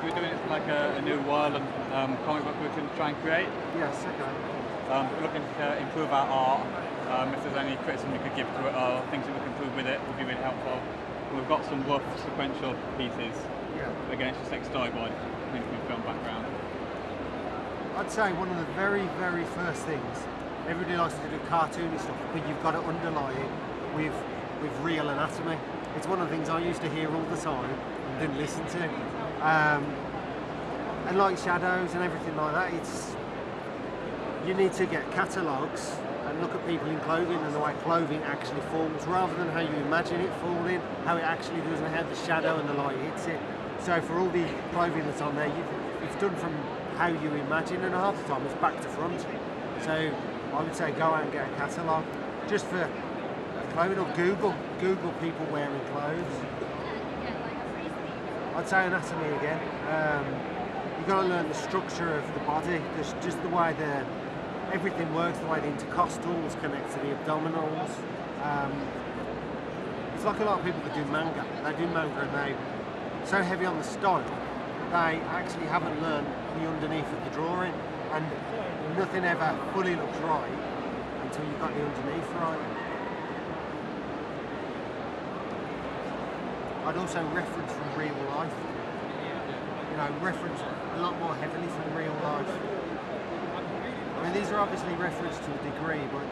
we're doing it like a new world and comic book we can try and create. Yes, okay. We're looking to improve our art. If there's any criticism we could give to it or things that we can improve with it would be really helpful. We've got some rough sequential pieces. Yeah. Again, it's just like storyboard coming from a film background. I'd say one of the very, very first things, everybody likes to do cartoony stuff, but you've got to underlie it with real anatomy. It's one of the things I used to hear all the time and didn't listen to. And like shadows and everything like that, you need to get catalogues and look at people in clothing and the way clothing actually forms, rather than how you imagine it falling, how it actually does and how the shadow and the light hits it. So for all the clothing that's on there, it's done from how you imagine, and half the time it's back to front. So I would say go out and get a catalogue just for clothing, or Google people wearing clothes. I'd say anatomy again. You've got to learn the structure of the body, just the way everything works, the way the intercostals connect to the abdominals. It's like a lot of people that do manga. They do manga and they're so heavy on the style, they actually haven't learned the underneath of the drawing, and nothing ever fully looks right until you've got the underneath right. I'd also reference from real life. You know, reference a lot more heavily from real life. I mean, these are obviously referenced to a degree, but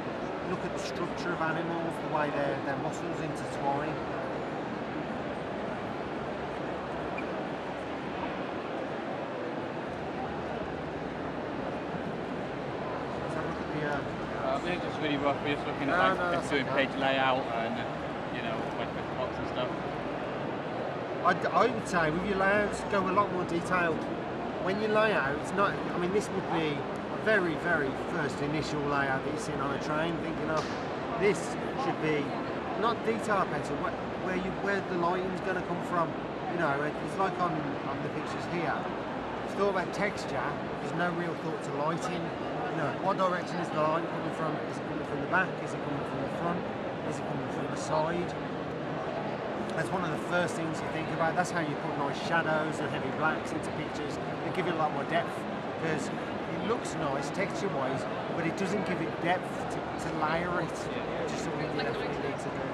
look at the structure of animals, the way their muscles intertwine. We're just really rough. We're just looking at doing page layout and like plots and stuff. I would say with your layouts, go a lot more detailed. When you lay out, it's not. I mean, this would be a very, very first initial layout that you're seeing on a train. Thinking of this should be not detail pencil, where the lighting's going to come from. You know, it's like on the pictures here. It's thought about texture. There's no real thought to lighting. You know, what direction is the light coming from? Is it coming from the back? Is it coming from the front? Is it coming from the side? That's one of the first things you think about. That's how you put nice shadows and heavy blacks into pictures. They give it a lot more depth, because it looks nice texture-wise, but it doesn't give it depth to layer it, which is something you definitely need to do.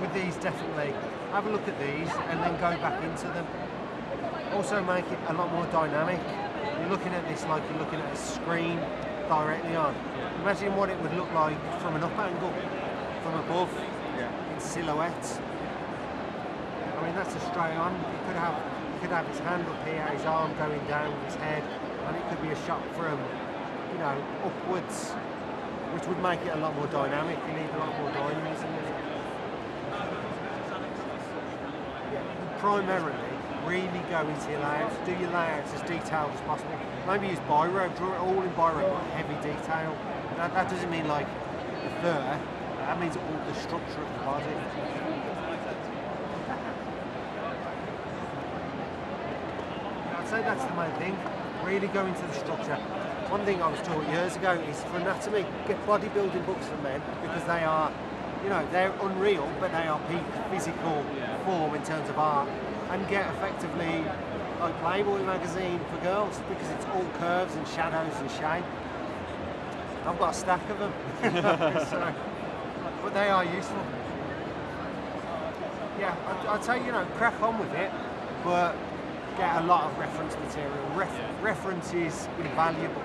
With these, definitely have a look at these and then go back into them. Also make it a lot more dynamic. You're looking at this like you're looking at a screen directly on. Imagine what it would look like from an up angle, from above, in silhouette. I mean, that's a straight on. You could have his hand up here, his arm going down with his head, and it could be a shot from, upwards, which would make it a lot more dynamic. You need a lot more diamonds in it. Primarily, really go into your layouts. Do your layouts as detailed as possible. Maybe use biro, draw it all in biro, but heavy detail. That doesn't mean like the fur. That means all the structure of the body. I'd say that's the main thing. Really go into the structure. One thing I was taught years ago is for anatomy, get bodybuilding books for men, because they are, they're unreal, but they are peak physical form in terms of art. And get effectively like Playboy magazine for girls, because it's all curves and shadows and shape. I've got a stack of them, but they are useful. Yeah, I'd say crack on with it, but get a lot of reference material. Reference is invaluable,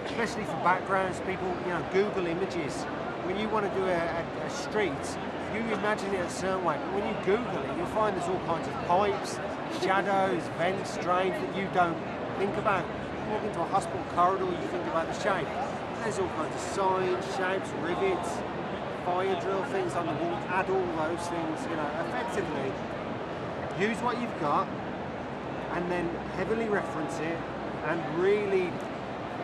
especially for backgrounds. People, Google images. When you want to do a street, you imagine it a certain way, but when you Google it, you'll find there's all kinds of pipes, shadows, vents, drains that you don't think about. You walk into a hospital corridor, you think about the shape. There's all kinds of signs, shapes, rivets, fire drill things on the wall. Add all those things, effectively. Use what you've got, and then heavily reference it, and really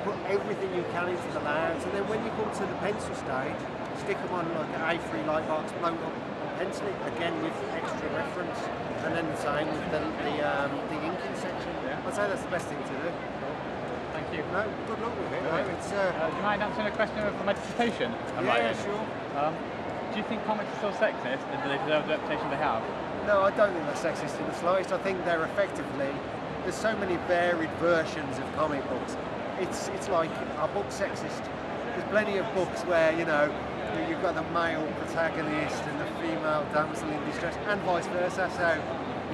put everything you can into the layouts. And then when you come to the pencil stage, stick them on like an A3 light box, blow it up and pencil it, again with extra reference, and then the same with the inking section. I'd say that's the best thing to do. Thank you. No, good luck with it. No, it's, do you mind answering a question from edification? Yeah, sure. Do you think comics are still sexist, and do they deserve the reputation they have? No, I don't think they're sexist in the slightest. I think they're effectively there's so many varied versions of comic books. It's like, are books sexist? There's plenty of books where you've got the male protagonist and the female damsel in distress, and vice versa. So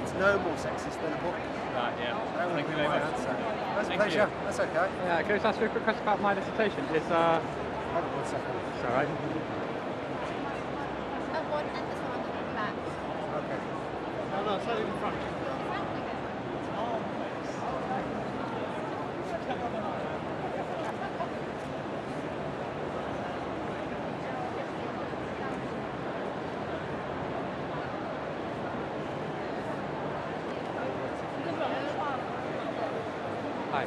it's no more sexist than a book. Right, yeah. That would Thank be you very my much. answer. That's a Thank pleasure. you. That's okay. Yeah, can I just ask you a quick question about my dissertation? Is Hold on 1 second. it's all right. One and this one on the back. Okay. No, it's only in front. Hi.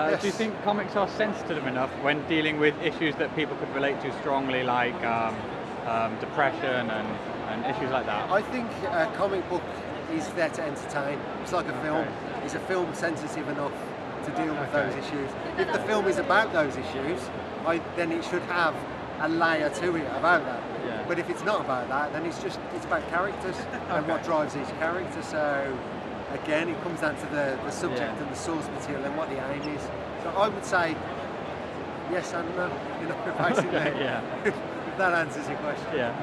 Yes. Do you think comics are sensitive enough when dealing with issues that people could relate to strongly, like depression and issues like that? I think a comic book is there to entertain. It's like a film. Okay. Is a film sensitive enough to deal with those Okay. issues? If the film is about those issues, then it should have a layer to it about that. Yeah. But if it's not about that, then it's about characters and what drives each character. So again, it comes down to the subject Yeah. and the source material and what the aim is. So I would say yes and no. Basically. Okay, yeah. If that answers your question. Yeah.